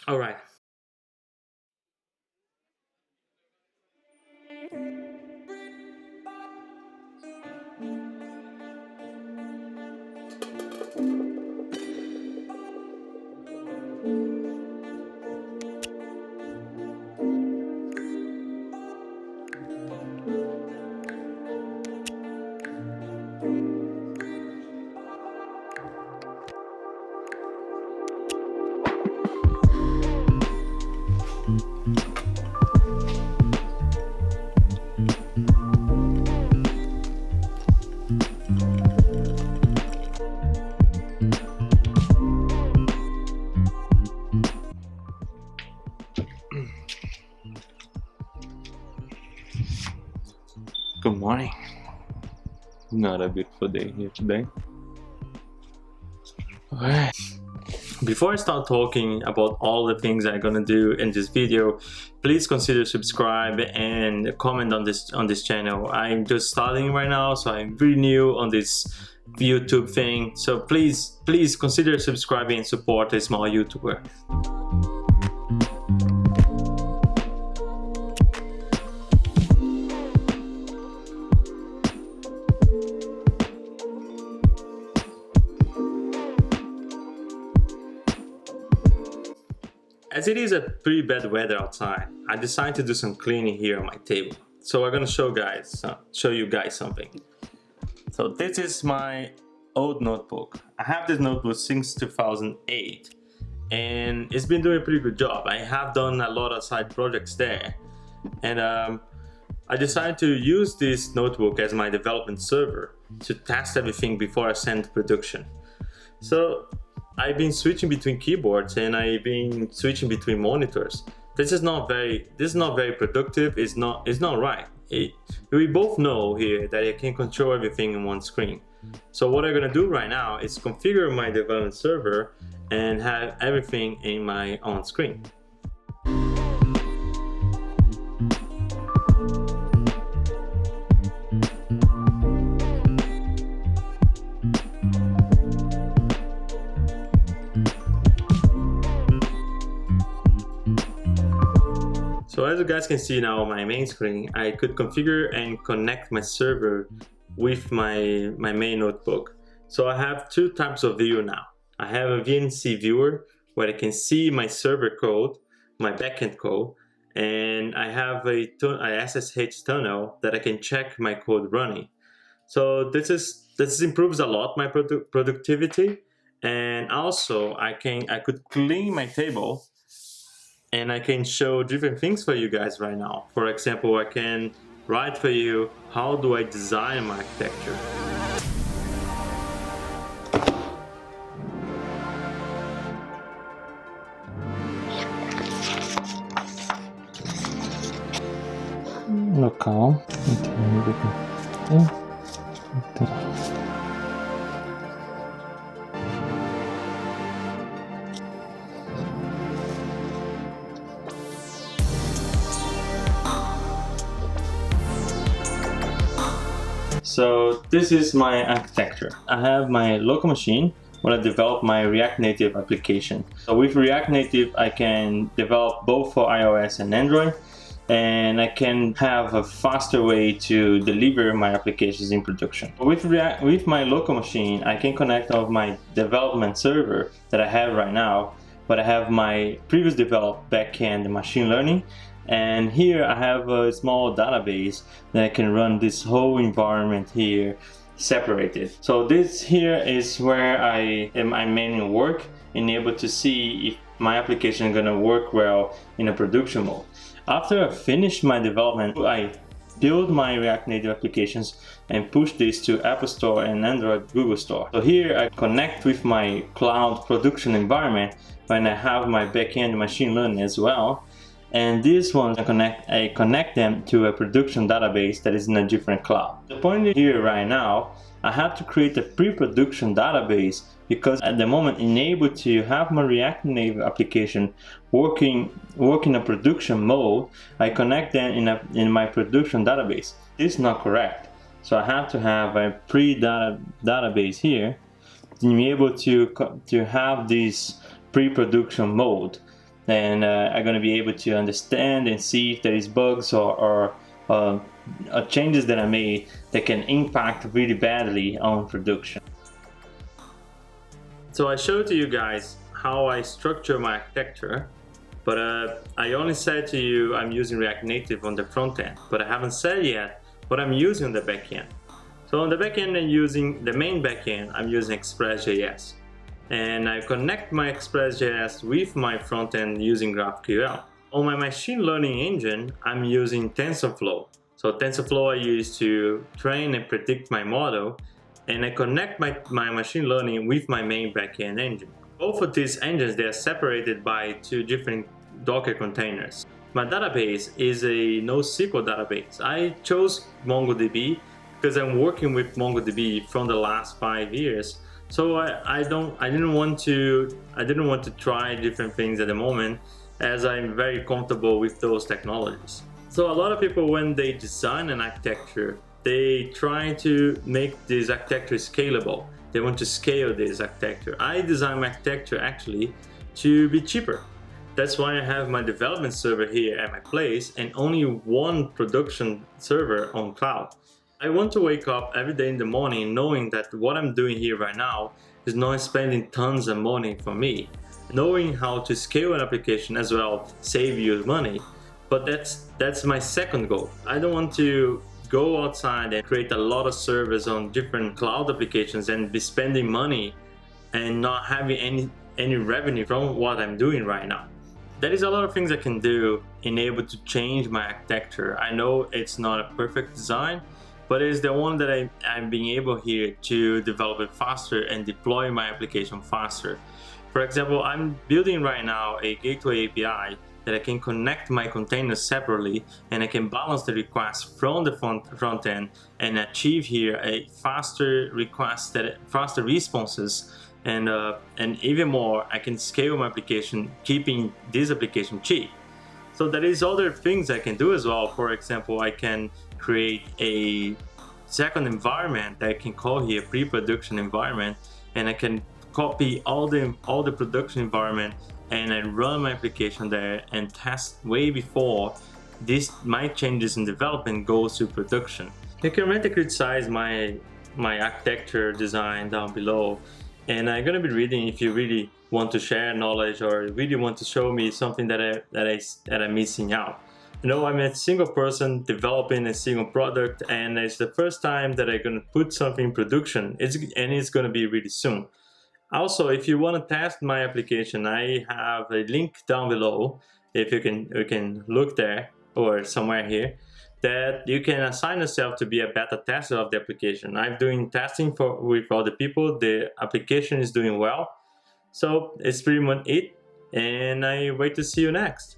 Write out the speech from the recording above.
All right. Good morning. Not a beautiful day here today. Alright. Before I start talking about all the things I'm gonna do in this video, please consider subscribe and comment on this channel. I'm just starting right now, so I'm really new on this YouTube thing. So please consider subscribing and support a small YouTuber. As it is a pretty bad weather outside, I decided to do some cleaning here on my table. So I'm gonna show you guys something. So this is my old notebook. I have this notebook since 2008 and it's been doing a pretty good job. I have done a lot of side projects there, and I decided to use this notebook as my development server to test everything before I send to production. So I've been switching between keyboards and I've been switching between monitors. This is not very productive. It's not right. We both know here that I can control everything in one screen. So what I'm gonna do right now is configure my development server and have everything in my own screen. So as you guys can see now on my main screen, I could configure and connect my server with my main notebook. So I have two types of view now. I have a VNC viewer where I can see my server code, my backend code, and I have a SSH tunnel that I can check my code running. So this improves a lot my productivity, and also I could clean my table and I can show different things for you guys right now. For example, I can write for you how do I design my architecture. Local. So this is my architecture. I have my local machine when I develop my React Native application. So with React Native, I can develop both for iOS and Android, and I can have a faster way to deliver my applications in production. With my local machine, I can connect off my development server that I have right now, but I have my previous developed backend machine learning. And here I have a small database that I can run this whole environment here separated. So this here is where I am mainly work and able to see if my application is gonna work well in a production mode. After I finish my development, I build my React Native applications and push this to Apple Store and Android Google Store. So here I connect with my cloud production environment when I have my backend machine learning as well. And these ones I connect them to a production database that is in a different cloud. The point here right now, I have to create a pre-production database because at the moment enable to have my React Native application working in a production mode, I connect them in my production database. This is not correct. So I have to have a database here to be able to have this pre-production mode. then I'm going to be able to understand and see if there is bugs or changes that I made that can impact really badly on production. So I showed to you guys how I structure my architecture, but I only said to you I'm using React Native on the front end, but I haven't said yet what I'm using on the back end. So on the back end, I'm using the main backend, I'm using Express.js. And I connect my Express.js with my front end using GraphQL. On my machine learning engine, I'm using TensorFlow. So TensorFlow I use to train and predict my model, and I connect my machine learning with my main backend engine. Both of these engines, they are separated by two different Docker containers. My database is a NoSQL database. I chose MongoDB because I'm working with MongoDB from the last 5 years. So I didn't want to try different things at the moment, as I'm very comfortable with those technologies. So a lot of people, when they design an architecture, they try to make this architecture scalable. They want to scale this architecture. I design my architecture actually to be cheaper. That's why I have my development server here at my place and only one production server on cloud. I want to wake up every day in the morning knowing that what I'm doing here right now is not spending tons of money for me. Knowing how to scale an application as well save you money, but that's my second goal. I don't want to go outside and create a lot of servers on different cloud applications and be spending money and not having any revenue from what I'm doing right now. There is a lot of things I can do in able to change my architecture. I know it's not a perfect design, but it's the one that I'm being able here to develop it faster and deploy my application faster. For example, I'm building right now a gateway API that I can connect my containers separately, and I can balance the requests from the front end and achieve here a faster request, faster responses, and even more, I can scale my application, keeping this application cheap. So there is other things I can do as well. For example, I can create a second environment that I can call here pre-production environment, and I can copy all the production environment and I run my application there and test way before my changes in development goes to production. You can really criticize my architecture design down below, and I'm gonna be reading if you really want to share knowledge or really want to show me something that I'm missing out. You know, I'm a single person developing a single product, and it's the first time that I'm gonna put something in production. It's gonna be really soon. Also, if you want to test my application, I have a link down below. If you can look there or somewhere here, that you can assign yourself to be a beta tester of the application. I'm doing testing with other people. The application is doing well. So it's pretty much it, and I wait to see you next.